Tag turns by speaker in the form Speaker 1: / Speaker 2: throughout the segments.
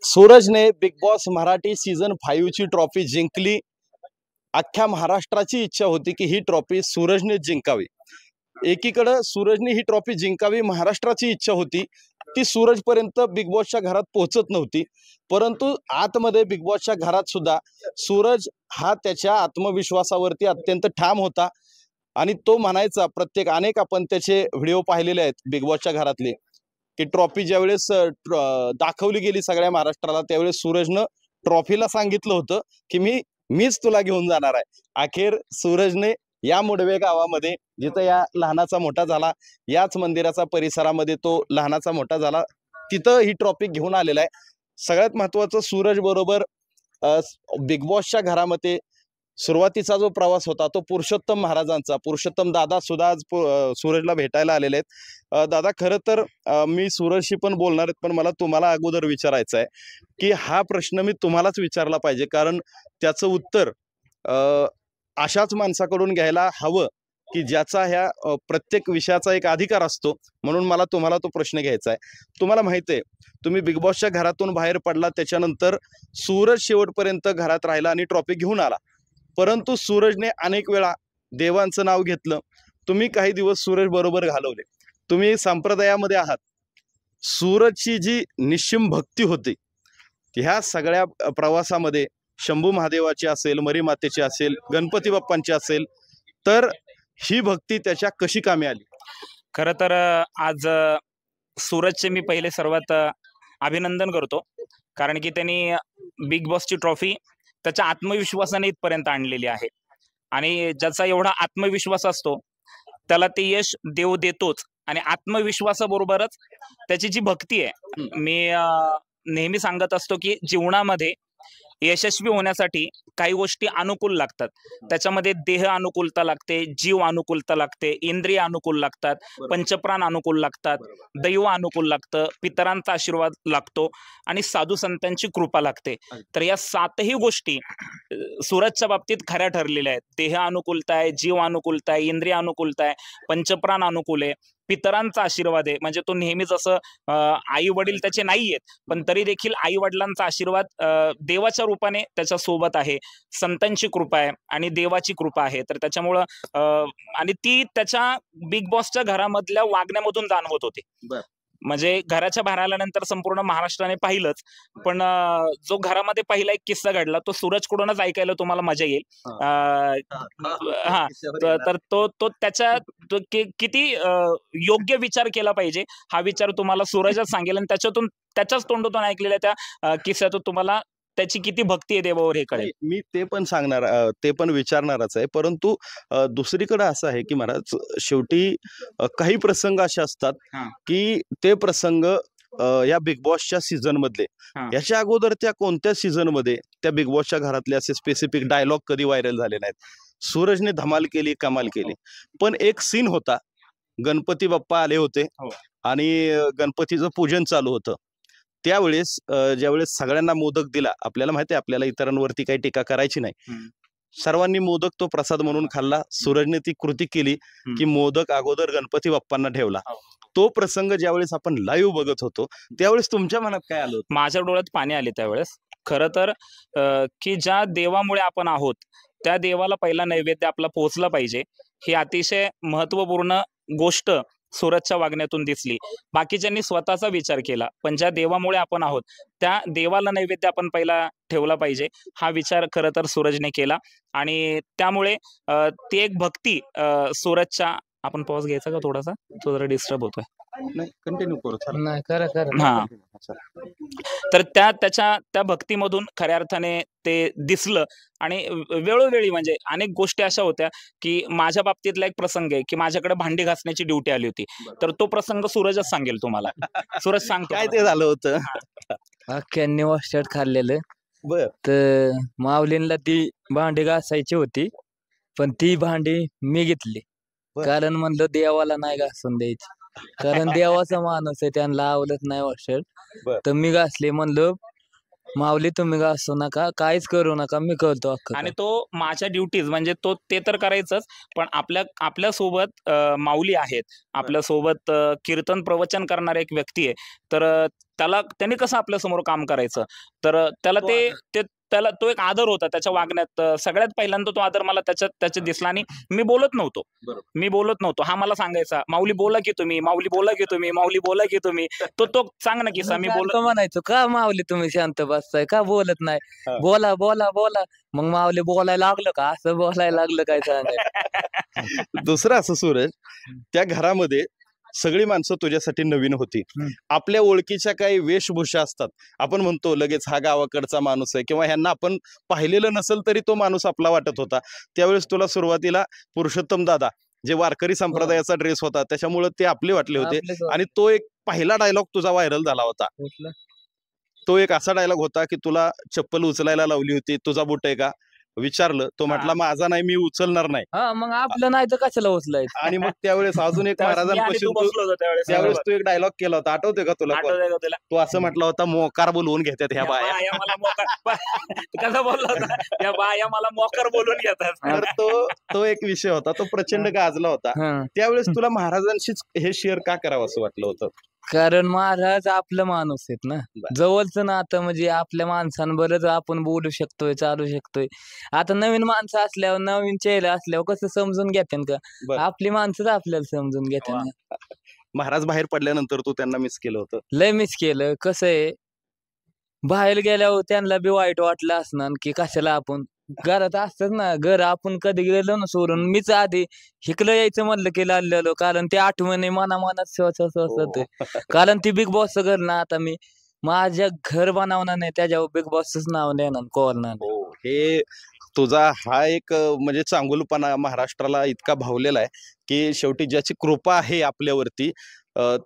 Speaker 1: सूरजने big boss Marathi season 5 ची trophy जिंकली। अख्ख्या महाराष्ट्राची इच्छा होती की ही ट्रॉफी सूरजने जिंकावी। एकीकडे सूरजने ही ट्रॉफी जिंकावी महाराष्ट्राची इच्छा होती, ती सूरज पर्यंत बिग बॉसच्या घरात पोहोचत नव्हती। परंतु आतमध्ये बिग बॉसच्या घरात सुद्धा सूरज हा त्याच्या आत्मविश्वासावरती अत्यंत ठाम होता आणि तो म्हणायचा अनेक आपण त्याचे व्हिडिओ पाहिलेले आहेत बिग बॉसच्या घरातले, की ट्रॉफी ज्यावेळेस दाखवली गेली सगळ्या महाराष्ट्राला त्यावेळेस सूरजनं ट्रॉफीला सांगितलं होतं की मीच तुला घेऊन जाणार आहे। अखेर सूरजने या मुडवे गावामध्ये जिथं या लहानाचा मोठा झाला, याच मंदिराचा परिसरामध्ये तो लहानाचा मोठा झाला, तिथं ही ट्रॉफी घेऊन आलेला आहे। सगळ्यात महत्त्वाचं सूरज बरोबर बिग बॉसच्या घरामध्ये सुरुवातीचा जो प्रवास होता तो पुरुषोत्तम महाराजांचा। पुरुषोत्तम दादा सुद्धा आज सूरजला भेटायला आलेले आहेत। दादा खरं तर मी सूरजशी पण बोलणार आहेत, पण मला तुम्हाला अगोदर विचारायचं आहे की हा प्रश्न मी तुम्हालाच विचारला पाहिजे, कारण त्याचं उत्तर अशाच माणसाकडून घ्यायला हवं की ज्याचा ह्या प्रत्येक विषयाचा एक अधिकार असतो। म्हणून मला तुम्हाला तो प्रश्न घ्यायचा आहे। तुम्हाला माहिती आहे तुम्ही बिग बॉसच्या घरातून बाहेर पडला, त्याच्यानंतर सूरज शेवटपर्यंत घरात राहिला आणि ट्रॉफी घेऊन आला। परंतु सूरजने अनेक वेळा देवांचं नाव घेतलं। तुम्ही काही दिवस सूरज बरोबर घालवले, तुम्ही संप्रदायामध्ये आहात। सूरजची जी निश्चिम भक्ती होती ह्या सगळ्या प्रवासामध्ये शंभू महादेवाची असेल, मरी मातेची असेल, गणपती बाप्पांची असेल, तर ही भक्ती त्याच्या कशी कामी आली?
Speaker 2: खरं तर आज सूरजचे मी पहिले सर्वात अभिनंदन करतो, कारण की त्यांनी बिग बॉसची ट्रॉफी त्याच्या आत्मविश्वासाने इथपर्यंत आणलेली आहे आणि ज्याचा एवढा आत्मविश्वास असतो त्याला ते यश देव देतोच। आणि आत्मविश्वासाबरोबरच त्याची जी भक्ती आहे, मी नेहमी सांगत असतो की जीवनामध्ये यशस्वी होण्यासाठी काही गोष्टी अनुकूल लागतात। त्याच्यामध्ये देह अनुकूलता लागते, जीव अनुकूलता लागते, इंद्रिय अनुकूल लागतात, पंचप्राण अनुकूल लागतात, दैव अनुकूल लागतं, पितरांचा आशीर्वाद लागतो आणि साधू संतांची कृपा लागते। तर या सातही गोष्टी सूरजच्या बाबतीत खऱ्या ठरलेल्या आहेत। देह अनुकूलता आहे, जीव अनुकूलता आहे, इंद्रिय अनुकूलता आहे, पंचप्राण अनुकूल आहे, पितरांचा आशीर्वाद आहे। म्हणजे तो नेहमीच असं आई वडील त्याचे नाहीयेत, पण तरी देखील आई वडिलांचा आशीर्वाद देवाच्या रूपाने त्याच्या सोबत आहे, संतांची कृपा आहे आणि देवाची कृपा आहे। तर त्याच्यामुळं आणि ती त्याच्या बिग बॉसच्या घरामधल्या वागण्यामधून जाणवत होती। म्हणजे घराच्या बाहेर आल्यानंतर संपूर्ण महाराष्ट्राने पाहिलंच, पण जो घरामध्ये पहिला एक किस्सा घडला तो सूरजकडूनच ऐकायला तुम्हाला मजा येईल। तर तो त्याच्या किती योग्य विचार केला पाहिजे हा विचार तुम्हाला सूरजच सांगेल आणि त्याच्याच तोंडातून ऐकलेल्या त्या किस्स्यातून तुम्हाला त्याची किती भक्ती आहे देवावर हे कळेल।
Speaker 1: मी ते पण सांगणार, ते पण विचारणारच आहे। परंतु दुसरीकडे असं आहे की महाराज शेवटी काही प्रसंग असे असतात की ते प्रसंग या बिग बॉसच्या सीझन मधले, याच्या अगोदर त्या कोणत्या सीझन मध्ये त्या बिग बॉसच्या घरातले असे स्पेसिफिक डायलॉग कधी व्हायरल झाले नाहीत। सूरजने धमाल केली, कमाल केली। पण एक सीन होता, गणपती बाप्पा आले होते आणि गणपतीचं पूजन चालू होतं। त्यावेळेस ज्यावेळेस सगळ्यांना मोदक दिला, आपल्याला माहिती आहे आपल्याला इतरांवरती काही टीका करायची नाही, सर्वांनी मोदक तो प्रसाद म्हणून खाल्ला। सूरजने ती कृती केली की मोदक अगोदर गणपती बाप्पांना ठेवला। तो प्रसंग ज्यावेळेस आपण लाईव्ह बघत होतो त्यावेळेस तुमच्या मनात काय आलं?
Speaker 2: माझ्या डोळ्यात पाणी आले त्यावेळेस। खरं तर की ज्या देवामुळे आपण आहोत त्या देवाला पहिला नैवेद्य आपला पोहोचला पाहिजे, ही अतिशय महत्वपूर्ण गोष्ट सूरजच्या वागण्यातून दिसली। बाकीच्यांनी स्वतःचा विचार केला, पण ज्या देवामुळे आपण आहोत त्या देवाला नैवेद्य आपण पहिला ठेवला पाहिजे हा विचार खरं तर सूरजने केला आणि त्यामुळे ती एक भक्ती सूरजच्या। आपण पॉज घ्यायचा का थोडासा, तो जरा डिस्टर्ब होतोय।
Speaker 1: कंटिन्यू करू।
Speaker 2: तर त्या भक्तीमधून खऱ्या अर्थाने ते दिसलं आणि वेळोवेळी म्हणजे अनेक गोष्टी अशा होत्या की माझ्या बाबतीतला एक प्रसंग आहे की माझ्याकडे भांडी घासण्याची ड्युटी आली होती, तर तो प्रसंग सूरजच सांगेल तुम्हाला। सूरज सांग
Speaker 1: काय ते झालं होतं?
Speaker 3: अख्ख्यांनी वॉस्टेट खाल्लेलं, तर माऊलींना ती भांडी घासायची होती, पण ती भांडी मी घेतली, कारण म्हणलं देवाला नाही घासून द्यायची, कारण देवाचा माणूस आहे, त्यांना आवडत नाही वॉस्टेट, तर मी घासले। म्हणलं माऊली तुम्ही असू नका, काहीच करू नका, मी करतो अख्खं
Speaker 2: आणि
Speaker 3: काम.
Speaker 2: तो माझ्या ड्युटीज म्हणजे तो ते तर करायचंच, पण आपल्या सोबत माऊली आहेत, आपल्या सोबत कीर्तन प्रवचन करणारा एक व्यक्ती आहे. तर त्यांनी कसं आपल्या समोर काम करायचं, तर त्याला त्याला तो एक आदर होता त्याच्या वागण्यात. सगळ्यात पहिल्यांदा तो आदर मला त्याच्या दिसला. आणि मी बोलत नव्हतो, हा मला सांगायचा, माऊली बोला की तुम्ही, माऊली बोला की तुम्ही, माऊली बोला की तुम्ही. तो सांग ना किस्सा. मी
Speaker 3: सारखं म्हणायचो, का माऊली तुम्ही शांत बसताय, का बोलत नाही,
Speaker 1: हा.
Speaker 3: बोला बोला बोला. मग माऊली बोलायला लागलं का, असं बोलायला लागलं काय सांगाय.
Speaker 1: दुसरं असं सूरज, त्या घरामध्ये सगळी माणसं तुझ्यासाठी नवीन होती.
Speaker 3: हम्म.
Speaker 1: आपल्या ओळखीच्या काही वेशभूषा असतात, आपण म्हणतो लगेच हा गावाकडचा माणूस आहे, किंवा ह्यांना आपण पाहिलेलं नसेल तरी तो माणूस आपला वाटत होता. त्यावेळेस तुला सुरुवातीला पुरुषोत्तम दादा, जे वारकरी संप्रदायाचा ड्रेस होता, त्याच्यामुळे ते आपले वाटले होते. आणि तो एक पहिला डायलॉग तुझा व्हायरल झाला होता. तो एक असा डायलॉग होता की तुला चप्पल उचलायला लावली होती, तुझा बूट आहे का विचारलं, तो म्हटला माझा नाही, मी उचलणार नाही.
Speaker 3: हा, मग आपलं नाही तर कशाला उचलायचं.
Speaker 1: आणि मग त्यावेळेस अजून एक महाराजांपासून त्यावेळेस तू एक डायलॉग केला होता, आठवतोय का तुला? तू असं म्हटलं होता, मोकार बोलवून घेतात ह्या बाया.
Speaker 2: मला मोकार कसा बोलला होता, या बाया मला मोकार बोलून घेतात.
Speaker 1: तर तो एक विषय होता, तो प्रचंड गाजला होता. त्यावेळेस तुला महाराजांशीच हे शेअर का करावं असं वाटलं होतं?
Speaker 3: कारण महाराज आपलं माणूस आहेत ना, जवळचं नातं, म्हणजे आपल्या माणसांबरोबर आपण बोलू शकतोय, चालू शकतोय. आता नवीन माणसं असल्यावर, नवीन चेहरा असल्यावर कसं समजून घेते का? आपली माणसं आपल्याला समजून घेते ना.
Speaker 1: महाराज बाहेर पडल्यानंतर तू त्यांना मिस केलं होतं?
Speaker 3: लय मिस केलं. कसं आहे, बाहेर गेल्यावर त्यांना बी वाईट वाटलं असणार की कशाला आपण घरात असतात ना, घर आपण कधी गेलो ना सोडून. मीच आधी हिकलं यायचं म्हणलं की लागलेलो, कारण ते आठवणी मनात होते. कारण ती बिग बॉस घर ना, आता मी माझ्या घर बनवणार नाही, त्याच्यावर बिग बॉसच नाव देणार कोरणार.
Speaker 1: हे तुझा हा एक म्हणजे चांगुलपणा महाराष्ट्राला इतका भावलेला आहे की शेवटी ज्याची कृपा आहे आपल्यावरती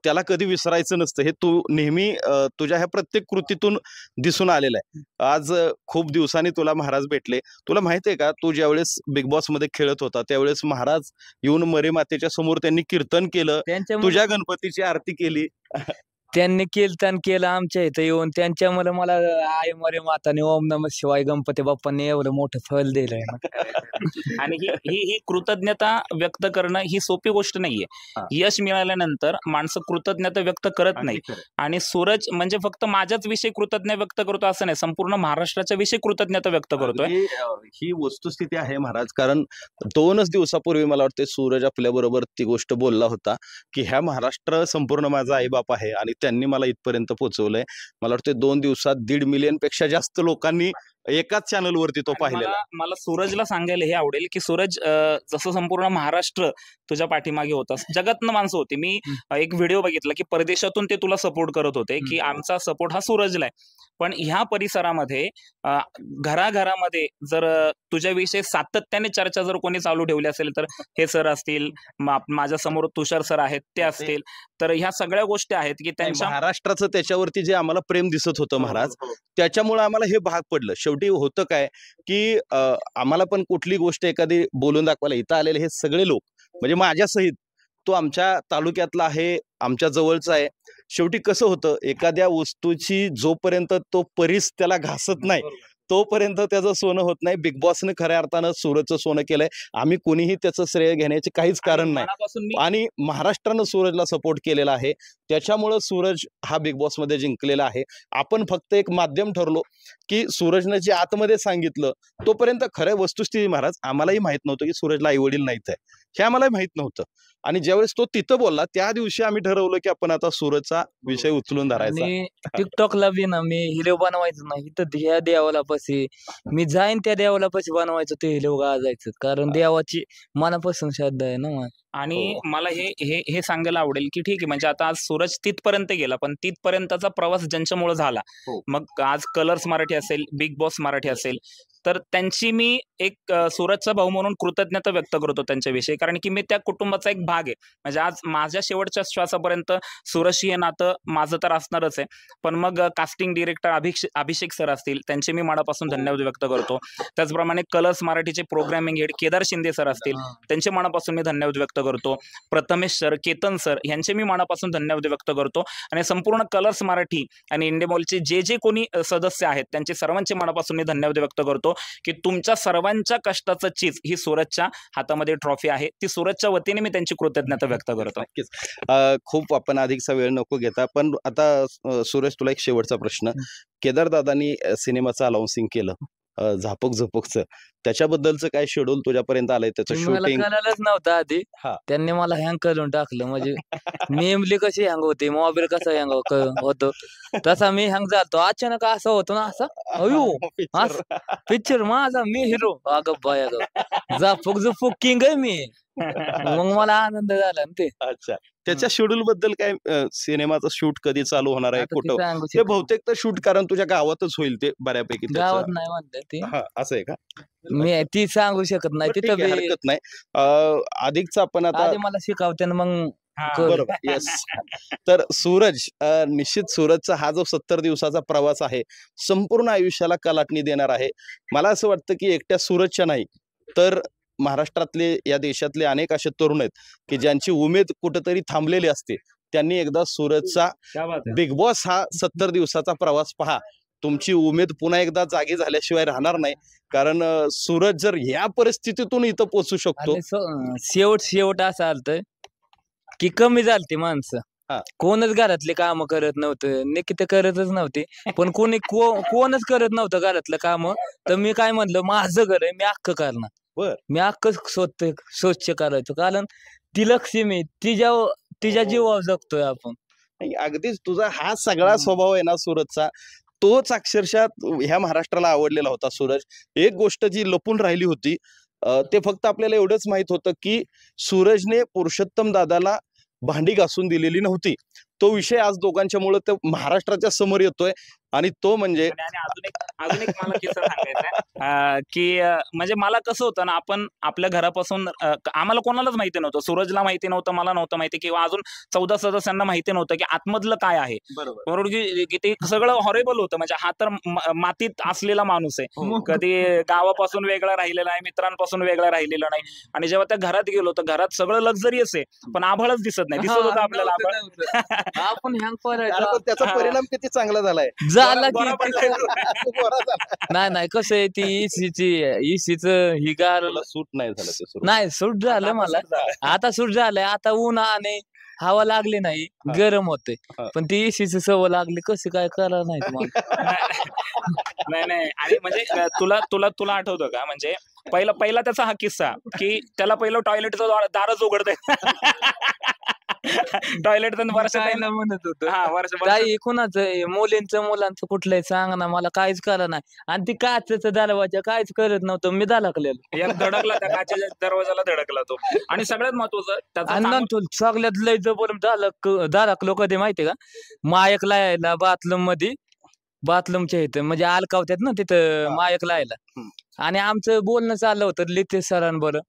Speaker 1: त्याला कधी विसरायचं नसतं. हे तू नेहमी तुझ्या ह्या प्रत्येक कृतीतून दिसून आलेलं आहे. आज खूप दिवसांनी तुला महाराज भेटले. तुला माहिती आहे का, तू ज्यावेळेस बिग बॉस मध्ये खेळत होता त्यावेळेस महाराज येऊन मरे मातेच्या समोर त्यांनी कीर्तन केलं, तुझ्या गणपतीची आरती केली.
Speaker 3: त्यांनी कीर्तन केलं आमच्या इथं येऊन. त्यांच्यामुळे मला आई मरे माताने ओम नमः शिवाय गणपती बाप्पांनी एवढं मोठं फळ दिलंय ना.
Speaker 2: आणि ही कृतज्ञता व्यक्त करणं ही सोपी गोष्ट नाहीये. यश मिळाल्यानंतर माणसं कृतज्ञता व्यक्त करत नाही. आणि सूरज म्हणजे फक्त माझ्याच विषयी कृतज्ञता व्यक्त करतो असं नाही, संपूर्ण महाराष्ट्राच्या विषयी कृतज्ञता व्यक्त करतोय.
Speaker 1: ही वस्तुस्थिती आहे महाराज. कारण 2च दिवसापूर्वी मला वाटते सूरज आपल्या बरोबर ती गोष्ट बोलला होता की ह्या महाराष्ट्र संपूर्ण माझा आईबाप आहे आणि त्यांनी मला इथपर्यंत पोहोचवलंय. मला वाटतं 2 दिवसात 1.5 मिलियन पेक्षा जास्त लोकांनी एकाच चॅनल वरती तो पाहिलेला.
Speaker 2: मला सूरजला सांगायला हे आवडेल की सूरज, जसं संपूर्ण महाराष्ट्र तुझ्या पाठीमागे होता, जगातनं माणसं होती. मी एक व्हिडिओ बघितला की परदेशातून ते तुला सपोर्ट करत होते, की आमचा सपोर्ट हा सूरजला आहे. पण ह्या परिसरामध्ये घराघरामध्ये जर तुझ्याविषयी सातत्याने चर्चा जर कोणी चालू ठेवली असेल तर हे सर असतील, माझ्या समोर तुषार सर आहेत ते असतील, तर ह्या सगळ्या गोष्टी आहेत की त्यांच्या
Speaker 1: महाराष्ट्राचं त्याच्यावरती जे आम्हाला प्रेम दिसत होतं महाराज, त्याच्यामुळे आम्हाला हे भाग पडलं. शेवटी होतं काय की आम्हाला पण कुठली गोष्ट एखादी बोलून दाखवायला इथं आलेले हे सगळे लोक, म्हणजे माझ्या सहित, तो आमच्या तालुक्यातला आहे, आमच्या जवळचा आहे. शेवटी कसं होतं, एखाद्या वस्तूची जोपर्यंत तो परीस त्याला घासत नाही तोपर्यंत त्याचं सोनं होत नाही. बिग बॉसने खऱ्या अर्थानं सूरजचं सोनं केलंय. आम्ही कोणीही त्याचं श्रेय घेण्याचे काहीच कारण नाही. आणि महाराष्ट्रानं सूरजला सपोर्ट केलेला आहे, त्याच्यामुळं सूरज हा बिग बॉस मध्ये जिंकलेला आहे. आपण फक्त एक माध्यम ठरलो की सूरजने जे आतमध्ये सांगितलं तोपर्यंत खरं वस्तुस्थिती महाराज आम्हालाही माहित नव्हतं की सूरजला आई वडील नाहीत आहे, हे आम्हालाही माहित नव्हतं. आणि ज्यावेळेस तो तिथं बोलला त्या दिवशी आम्ही ठरवलं की आपण आता सूरजचा विषय उचलून धरायचा.
Speaker 3: टिकटॉकला बी ना मी हिरो बनवायचं नाही, तर ह्या देवाला पशी मी जाईन त्या देवाला पशी बनवायचं, ते हिरो गाजायचं, कारण देवाची मनापासून श्रद्धा आहे ना.
Speaker 2: आणि मला हे सांगायला आवडेल की ठीक आहे, म्हणजे आता आज सूरज तिथपर्यंत गेला, पण तिथपर्यंतचा प्रवास ज्यांच्यामुळे झाला, मग आज कलर्स मराठी असेल, बिग बॉस मराठी असेल, तर त्यांची मी एक सूरजचा भाऊ म्हणून कृतज्ञता व्यक्त करतो त्यांच्याविषयी, कारण की मी त्या कुटुंबाचा एक भाग आहे. म्हणजे आज माझ्या शेवटच्या श्वासापर्यंत सूरजशी हे नातं माझं तर असणारच आहे. पण मग कास्टिंग डिरेक्टर अभिषेक सर असतील, त्यांचे मी मनापासून धन्यवाद व्यक्त करतो. त्याचप्रमाणे कलर्स मराठीचे programming head Kedar Shinde sir असतील, त्यांचे मनापासून मी धन्यवाद व्यक्त करतो. करतो. प्रथमेश सर, केतन सर यांचे मी मनापासून धन्यवाद व्यक्त करतो आणि संपूर्ण कलर्स मराठी आणि इंडियामॉलचे जे कोणी सदस्य आहेत त्यांचे सर्वांचे मनापासून मी धन्यवाद व्यक्त करतो की तुमच्या सर्वांच्या कष्टाचं चीज ही सूरजच्या हातामध्ये ट्रॉफी आहे. ती सूरजच्या वतीने मी त्यांची कृतज्ञता व्यक्त करतो.
Speaker 1: नक्कीच. खूप आपण अधिकचा वेळ नको घेता, पण आता सूरज तुला एक शेवटचा प्रश्न. केदार दादांनी सिनेमाचं अनाउन्सिंग केलं झापक झोपकचं, त्याच्याबद्दलचं काय शेड्यूल तुझ्यापर्यंत आलंय? त्याचं
Speaker 3: मला
Speaker 1: शूटिंग
Speaker 3: कळालंच नव्हतं आधी.
Speaker 1: हा.
Speaker 3: त्यांनी मला हँग करून टाकलं. म्हणजे नेमली कशी हँग होते, मोबाईल कसा हँग होतो तसा मी हँग झालतो. अचानक असं होतं ना, असं अयो पिक्चर माझा, मी हिरो. अगं बाय, अगं झापक झोपक किंग आहे मी. मग मला आनंद झाला ना ते.
Speaker 1: अच्छा, त्याच्या शेड्यूल बद्दल काय? सिनेमाचं शूट कधी चालू होणार आहे,
Speaker 3: आता ते
Speaker 1: कुठं?
Speaker 3: सांगू
Speaker 1: ते
Speaker 3: शकत
Speaker 1: बहुतेक तर शूट कारण तुझ्या गावातच होईल ते बऱ्यापैकी
Speaker 3: गावात
Speaker 1: त्याचं.
Speaker 3: नाही म्हणतात ती.
Speaker 1: हा, असं आहे का?
Speaker 3: मी ती सांगू शकत नाही.
Speaker 1: बरं,
Speaker 3: तिथं
Speaker 1: ठीक आहे,
Speaker 3: बी
Speaker 1: हरकत नाही. अधिकच आपण आता
Speaker 3: आधी मला शिकवते ना मग करू.
Speaker 1: बरोबर. येस. तर सूरज, निश्चित सूरजचा हा जो 70 दिवसाचा प्रवास आहे संपूर्ण आयुष्याला कलाटणी देणार आहे. मला असं वाटतं की एकट्या सूरजच्या नाही तर महाराष्ट्रातले, या देशातले अनेक असे तरुण आहेत की ज्यांची उमेद कुठेतरी थांबलेली असते. त्यांनी एकदा सूरजचा बिग बॉस हा 70 दिवसाचा प्रवास पहा. तुमची उमेद पुन्हा एकदा जागी झाल्याशिवाय राहणार नाही. कारण सूरज जर या परिस्थितीतून इथं पोहोचू शकतो.
Speaker 3: आणि शेवट असं आलत की कमी झालती माणसं.
Speaker 1: हा.
Speaker 3: कोणच घरातले काम करत नव्हतं, निकिता करतच नव्हती. पण कोणच करत नव्हतं घरातलं काम. तर मी काय म्हणलं, माझं घर आहे, मी अख्खं करणार.
Speaker 1: बर.
Speaker 3: मी अख्खं स्वच्छ करायचो. कारण ती लक्ष्मी तिच्या जीवावर जगतोय आपण.
Speaker 1: नाही, अगदीच तुझा हा सगळा स्वभाव आहे ना सूरजचा, तोच अक्षरशः ह्या महाराष्ट्राला आवडलेला होता. सूरज, एक गोष्ट जी लपून राहिली होती ते फक्त आपल्याला एवढंच माहित होतं की सूरजने पुरुषोत्तम दादाला भांडी घासून दिलेली नव्हती. तो विषय आज दोघांच्या मुळे ते महाराष्ट्राच्या समोर येतोय आणि तो म्हणजे
Speaker 2: आणि अजून एक मला किस्सा सांगायचा आहे की म्हणजे मला कसं होतं ना, आपण आपल्या घरापासून आम्हाला कोणालाच माहिती नव्हतं. सूरजला माहिती नव्हतं, मला नव्हतं माहिती, किंवा अजून 14 सदस्यांना माहिती नव्हतं की आतमधलं काय आहे. बरोबर की ते सगळं हॉरेबल होतं. म्हणजे हा तर मातीत असलेला माणूस आहे, कधी गावापासून वेगळा राहिलेला आहे, मित्रांपासून वेगळा राहिलेला नाही. आणि जेव्हा त्या घरात गेलो तर घरात सगळं लक्झरियस आहे, पण आभाळच दिसत नाही. दिसत होतं आपल्याला आभाळ.
Speaker 3: आपण हँग
Speaker 1: अरे,
Speaker 3: करायचो.
Speaker 1: पण त्याचा परिणाम किती चांगला झालाय.
Speaker 3: झाला
Speaker 2: बरा
Speaker 3: की
Speaker 1: बरा झाला.
Speaker 3: नाही कसं आहे, ती इसीच ही गार
Speaker 1: तुला सूट नाही झालं ते सूट.
Speaker 3: नाही. सूट झालं मला. आता सूट झालंय. आता ऊन आणि हवा लागली नाही, गरम होते.
Speaker 1: हा.
Speaker 3: पण ती इसीची सवय लागली, कशी काय करा नाही तुम्हाला.
Speaker 2: नाही. आणि म्हणजे तुला आठवतं का, म्हणजे पहिला त्याचा हा किस्सा की त्याला पहिलं टॉयलेटचं दारच उघडतंय. टॉयलेट
Speaker 3: काय ना म्हणत होतो,
Speaker 2: वर्ष
Speaker 3: काही कुणाचं मुलांचं कुठलंही सांग ना, मला काहीच करा नाही. आणि ती काचेचा दरवाजा काहीच करत नव्हतं, मी धडकलेलो.
Speaker 2: एक धडकला, त्या काचेच्या दरवाजाला धडकला तो. आणि सगळ्यात महत्वाचं त्याचा
Speaker 3: आणि नंतर सगळ्यात लय जबरदस्त धडकलो कधी माहितीये का, मायक लायला बाथरूमच्या इथं, म्हणजे अलकावत्यात ना तिथं मायक लायला. आणि आमचं बोलणं चाललं होतं लितेश सरांबरोबर.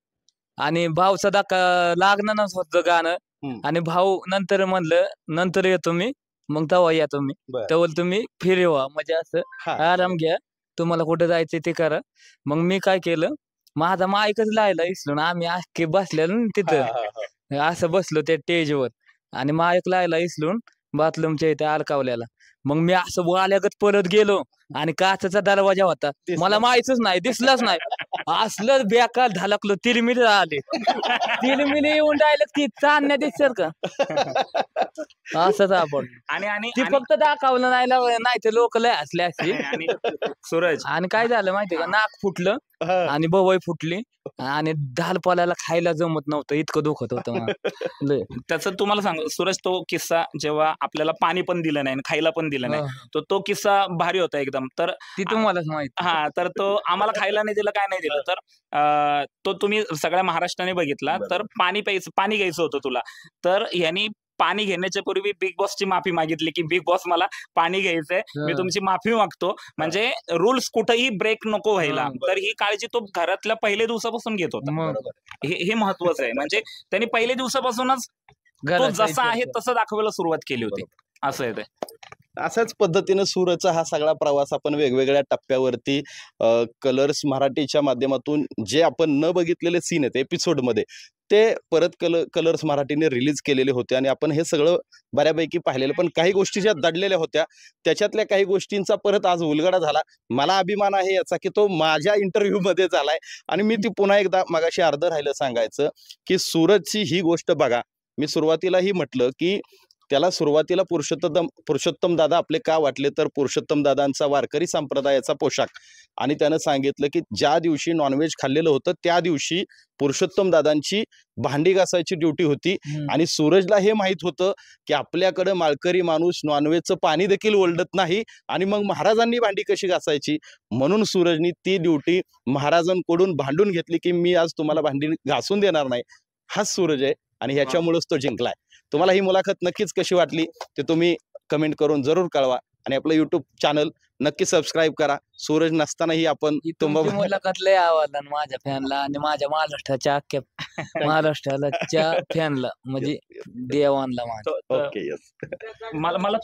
Speaker 3: आणि भाऊचा धक्का लागणारच होतं गाणं. आणि भाऊ नंतर म्हणलं, नंतर येतो मी, मग तेव्हा या तुम्ही, तेव्हा तुम्ही फिरवा, म्हणजे असं आराम घ्या, तुम्हाला कुठं जायचं ते करा. मग मी काय केलं, माझा माईकच लायला इसलून आम्ही अख्खे बसलेलो ना तिथं, असं बसलो त्या स्टेजवर. आणि माईक लायला इसलून बाथरूमच्या इथे अलकावल्याला. मग मी असं वाल्यागत परत गेलो आणि काचेचा दरवाजा होता, मला माहितच नाही, दिसलाच नाही. असलं बेकार धडकलो, तिरमिरी आले. तिरमिरी येऊन राहिलं की चांदण्या दिसत का, असंच आपण.
Speaker 2: आणि
Speaker 3: ती फक्त दाखवलं नाही तर लोक लय हसले असते.
Speaker 2: आणि सूरज,
Speaker 3: आणि काय झालं माहितीये का, नाक फुटलं आणि भवई फुटली आणि दालपाल्याला खायला जमत नव्हतं, इतकं दुखत होतं मला.
Speaker 2: त्याचं तुम्हाला सांग सूरज, तो किस्सा जेव्हा आपल्याला पाणी पण दिलं नाही, खायला पण दिलं नाही, तो किस्सा भारी होता एकदम. तर
Speaker 3: ती तुम्हालाच माहिती.
Speaker 2: तर तो आम्हाला खायला नाही दिलं, काय नाही दिलं, तर तो तुम्ही सगळ्या महाराष्ट्राने बघितला. तर पाणी घ्यायचं होतं तुला, तर यांनी पाणी घेण्याच्या पूर्वी बिग बॉसची माफी मागितली की बिग बॉस मला पाणी घ्यायचंय, मी तुमची माफी मागतो, म्हणजे रूल्स कुठेही ब्रेक नको व्हायला. तर ही काळजी तो घरातल्या पहिल्या दिवसापासून घेत होता. हे महत्वाचं आहे. म्हणजे त्यांनी पहिल्या दिवसापासूनच तो जसा आहे तसं दाखवायला सुरुवात केली होती. असं आहे ते.
Speaker 1: अशाच पद्धतीनं सूरजचा हा सगळा प्रवास आपण वेगवेगळ्या टप्प्यावरती कलर्स मराठीच्या माध्यमातून जे आपण न बघितलेले सीन आहेत एपिसोडमध्ये ते परत कलर्स मराठीने रिलीज केलेले होते आणि आपण हे सगळं बऱ्यापैकी पाहिलेलं. पण काही गोष्टी ज्या दडलेल्या होत्या त्याच्यातल्या काही गोष्टींचा परत आज उलगडा झाला. मला अभिमान आहे याचा की तो माझ्या इंटरव्ह्यू मध्ये झालाय आणि मी ती पुन्हा एकदा मगाशी अर्ध राहिलं सांगायचं की सूरजची ही गोष्ट बघा. मी सुरुवातीलाही म्हटलं की त्याला सुरुवातीला पुरुषोत्तम दादा आपले का वाटले, तर पुरुषोत्तम दादांचा वारकरी संप्रदायाचा पोशाख आणि त्यानं सांगितलं की ज्या दिवशी नॉनव्हेज खाल्लेलं होतं त्या दिवशी पुरुषोत्तम दादांची भांडी घासायची ड्युटी होती आणि सूरजला हे माहित होतं की आपल्याकडे माळकरी माणूस नॉनव्हेजचं पाणी देखील ओलडत नाही आणि मग महाराजांनी भांडी कशी घासायची, म्हणून सूरजनी ती ड्युटी महाराजांकडून भांडून घेतली की मी आज तुम्हाला भांडी घासून देणार नाही. हाच सूरज आहे आणि ह्याच्यामुळेच तो जिंकलाय. तुम्हाला ही मुलाखत नक्कीच कशी वाटली ते तुम्ही कमेंट करून जरूर कळवा आणि आपलं युट्यूब चॅनल नक्की सबस्क्राईब करा. सूरज नसतानाही आपण
Speaker 3: तुमची मुलाखत लय आवडला माझ्या फॅनला आणि माझ्या महाराष्ट्राच्या अख्ख्या महाराष्ट्राच्या फॅनला म्हणजे देवांना माझ्या.
Speaker 1: Okay, yes.
Speaker 2: मला